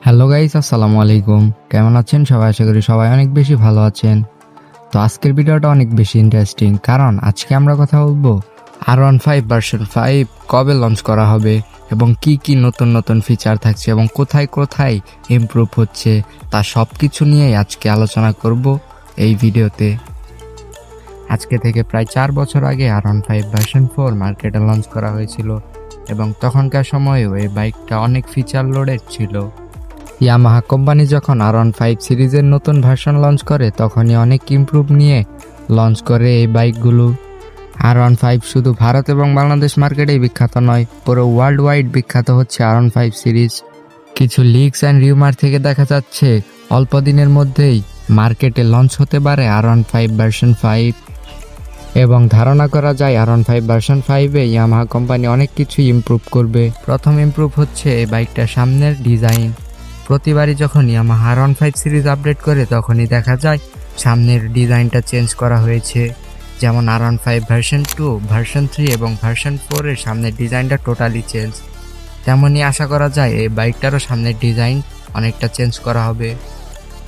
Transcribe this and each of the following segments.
Hello guys, আসসালামু আলাইকুম। কেমন আছেন সবাই? আশা করি সবাই অনেক বেশি ভালো আছেন। তো আজকের ভিডিওটা অনেক বেশি ইন্টারেস্টিং, কারণ আজকে আমরা কথা বলবো R15 ভার্সন 5 কবে লঞ্চ করা হবে এবং কি কি নতুন নতুন ফিচার থাকছে এবং কোথায় কোথায় ইমপ্রুভ হচ্ছে, তা সব কিছু নিয়েই আজকে আলোচনা করব এই ভিডিওতে। আজকে থেকে প্রায় 4 বছর আগে R15 ভার্সন 4 মার্কেটে লঞ্চ করা হয়েছিল এবং তখনকার সময়েও এই বাইকটা অনেক ফিচার লোডেড ছিল। ইয়ামাহা কোম্পানি যখন R15 সিরিজের নতুন ভার্সন লঞ্চ করে তখনই অনেক ইমপ্রুভ নিয়ে লঞ্চ করে এই বাইকগুলো। R15 শুধু ভারত এবং বাংলাদেশ মার্কেটেই বিখ্যাত নয়, পুরো ওয়ার্ল্ড ওয়াইড বিখ্যাত হচ্ছে R15 সিরিজ। কিছু লিকস অ্যান্ড রিউমার থেকে দেখা যাচ্ছে অল্প দিনের মধ্যেই মার্কেটে লঞ্চ হতে পারে R15 ভার্সন 5 এবং ধারণা করা যায় R15 ভার্সন 5-এ ইয়ামাহা কোম্পানি অনেক কিছু ইমপ্রুভ করবে। প্রথম ইমপ্রুভ হচ্ছে এই বাইকটার সামনের ডিজাইন। প্রতিবারই যখন ইয়ামাহা R15 সিরিজ আপডেট করে তখনই দেখা যায় সামনের ডিজাইনটা চেঞ্জ করা হয়েছে। যেমন R15 ভার্সন 2, ভার্সন 3 এবং ভার্সন 4 এর সামনের ডিজাইনটা টোটালি চেঞ্জ। তেমনই আশা করা যায় এই বাইকটারও সামনের ডিজাইন অনেকটা চেঞ্জ করা হবে।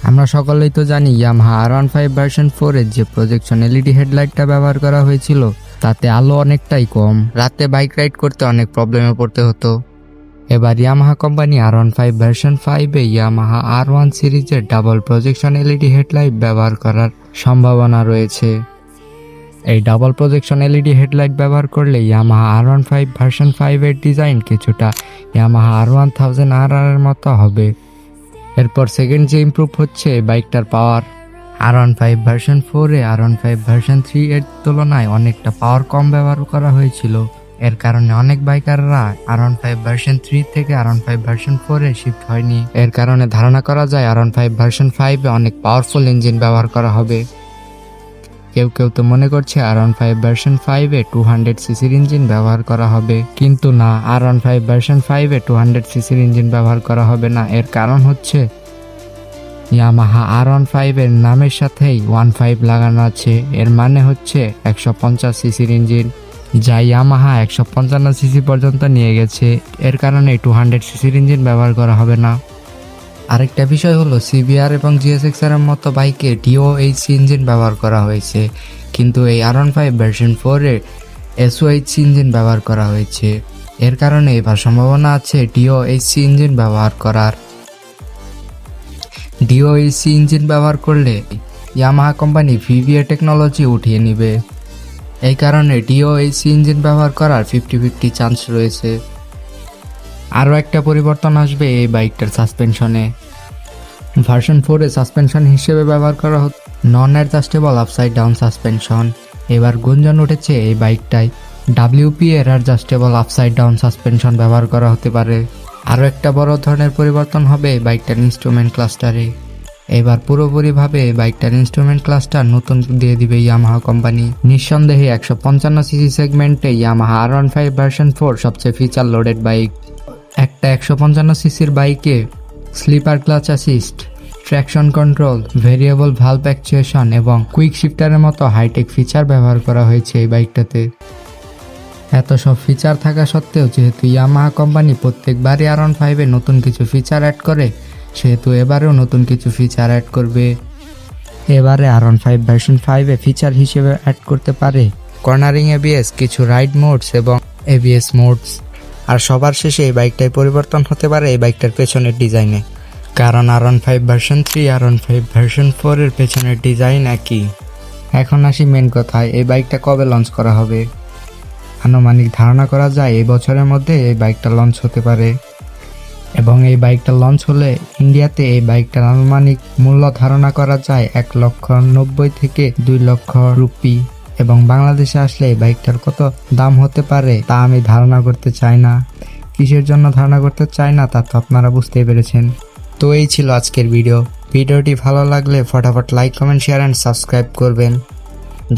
আমরা সকলেই তো জানি ইয়ামাহা R15 ভার্সন 4 এর যে প্রজেকশন এলইডি হেডলাইটটা ব্যবহার করা হয়েছিল তাতে আলো অনেকটাই কম, রাতে বাইক রাইড করতে অনেক প্রবলেমে পড়তে হতো। এবার ইয়ামাহা কোম্পানি R15 ভার্সন 5-এ ইয়ামাহা R1 সিরিজের ডাবল প্রজেকশন এলইডি হেডলাইট ব্যবহার করার সম্ভাবনা রয়েছে। এই ডাবল প্রজেকশন এলইডি হেডলাইট ব্যবহার করলে ইয়ামাহা R15 ভার্সন 5 এর ডিজাইন কিছুটা ইয়ামাহা R1000RR এর মতো হবে। এরপর সেকেন্ড যে ইমপ্রুভ হচ্ছে বাইকটার পাওয়ার। R15 ভার্সন 4-এ R15 ভার্সন 3 এর তুলনায় অনেকটা পাওয়ার কম ব্যবহার করা হয়েছিল। এর কারণে অনেক বাইকাররা R15 ভার্সন 3 থেকে R15 ভার্সন 4-এ শিফট হয়নি। এর কারণে ধারণা করা যায় R15 ভার্সন 5-এ অনেক পাওয়ারফুল ইঞ্জিন ব্যবহার করা হবে। কেউ কেউ তো মনে করছে R15 ভার্সন 5-এ 200 সিসির ইঞ্জিন ব্যবহার করা হবে, কিন্তু না, R15 ভার্সন 5-এ 200 সিসির ইঞ্জিন ব্যবহার করা হবে না। এর কারণ হচ্ছে ইয়ামাহা R15 এর নামের সাথেই 15 লাগানো আছে, এর মানে হচ্ছে 150 সিসির ইঞ্জিন, যা ইয়ামাহা 155 সিসি পর্যন্ত নিয়ে গেছে। এর কারণে 200 সিসির ইঞ্জিন ব্যবহার করা হবে না। আরেকটা বিষয় হলো CBR এবং GSX-R এর মতো বাইকে DOHC ইঞ্জিন ব্যবহার করা হয়েছে, কিন্তু এই R15 ভার্সন 4-এ SOHC ইঞ্জিন ব্যবহার করা হয়েছে। এর কারণে এবার সম্ভাবনা আছে DOHC ইঞ্জিন ব্যবহার করার। DOHC ইঞ্জিন ব্যবহার করলে ইয়ামাহা কোম্পানি VVA টেকনোলজি উঠিয়ে নেবে। এই কারণে DOHC ইঞ্জিন ব্যবহার করার 50-50 চান্স রয়েছে। আরও একটা পরিবর্তন আসবে এই বাইকটার সাসপেনশনে। ভার্সন 4-এ সাসপেনশন হিসেবে ব্যবহার করা হতো নন অ্যাডজাস্টেবল আপসাইড ডাউন সাসপেনশন। এবার গুঞ্জন উঠেছে এই বাইকটায় WP এর অ্যাডজাস্টেবল আপসাইড ডাউন সাসপেনশন ব্যবহার করা হতে পারে। আরও একটা বড় ধরনের পরিবর্তন হবে এই বাইকটার ইনস্ট্রুমেন্ট ক্লাস্টারে। এবার পুরোপুরিভাবে এই বাইকটার ইনস্ট্রুমেন্ট ক্লাস্টার নতুন দিয়ে দিবে ইয়ামাহা কোম্পানি। নিঃসন্দেহে 155 সিসি সেগমেন্টে ইয়ামাহা R15 ভার্সন 4 সবচেয়ে ফিচার লোডেড বাইক। একটা 155 সিসির বাইকে slipper clutch assist, traction control, variable valve actuation এবং কুইক শিফটারের মতো হাইটেক ফিচার ব্যবহার করা হয়েছে এই বাইকটাতে। এত সব ফিচার থাকা সত্ত্বেও যেহেতু ইয়ামাহা কোম্পানি প্রত্যেকবারই R15-এ নতুন কিছু ফিচার অ্যাড করে, সেহেতু এবারেও নতুন কিছু ফিচার অ্যাড করবে। এবারে R15 ভার্সন 5-এ ফিচার হিসেবে অ্যাড করতে পারে কর্নারিং ABS, কিছু রাইড মোডস এবং ABS মোডস। আর সবার শেষে এই বাইকটায় পরিবর্তন হতে পারে এই বাইকটার পেছনের ডিজাইনে, কারণ R15 ভার্সন 3 R15 ভার্সন 4 এর পেছনের ডিজাইন একই। এখন আসি মেন কথায়, এই বাইকটা কবে লঞ্চ করা হবে। আনুমানিক ধারণা করা যায় এই বছরের মধ্যে এই বাইকটা লঞ্চ হতে পারে এবং এই বাইকটা লঞ্চ হলে ইন্ডিয়াতে এই বাইকটার আনুমানিক মূল্য ধারণা করা যায় 1,90,000 থেকে 2 লক্ষ রুপি, এবং বাংলাদেশে আসলে এই বাইকটার কত দাম হতে পারে তা আমি ধারণা করতে চাই না। কিসের জন্য ধারণা করতে চাই না তা তো আপনারা বুঝতেই পেরেছেন। তো এই ছিল আজকের ভিডিওটি ভালো লাগলে ফটাফট like, comment, share and subscribe করবেন।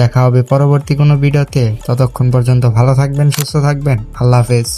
দেখা হবে পরবর্তী কোনো ভিডিওতে। ততক্ষণ পর্যন্ত ভালো থাকবেন, সুস্থ থাকবেন। আল্লাহ হাফেজ।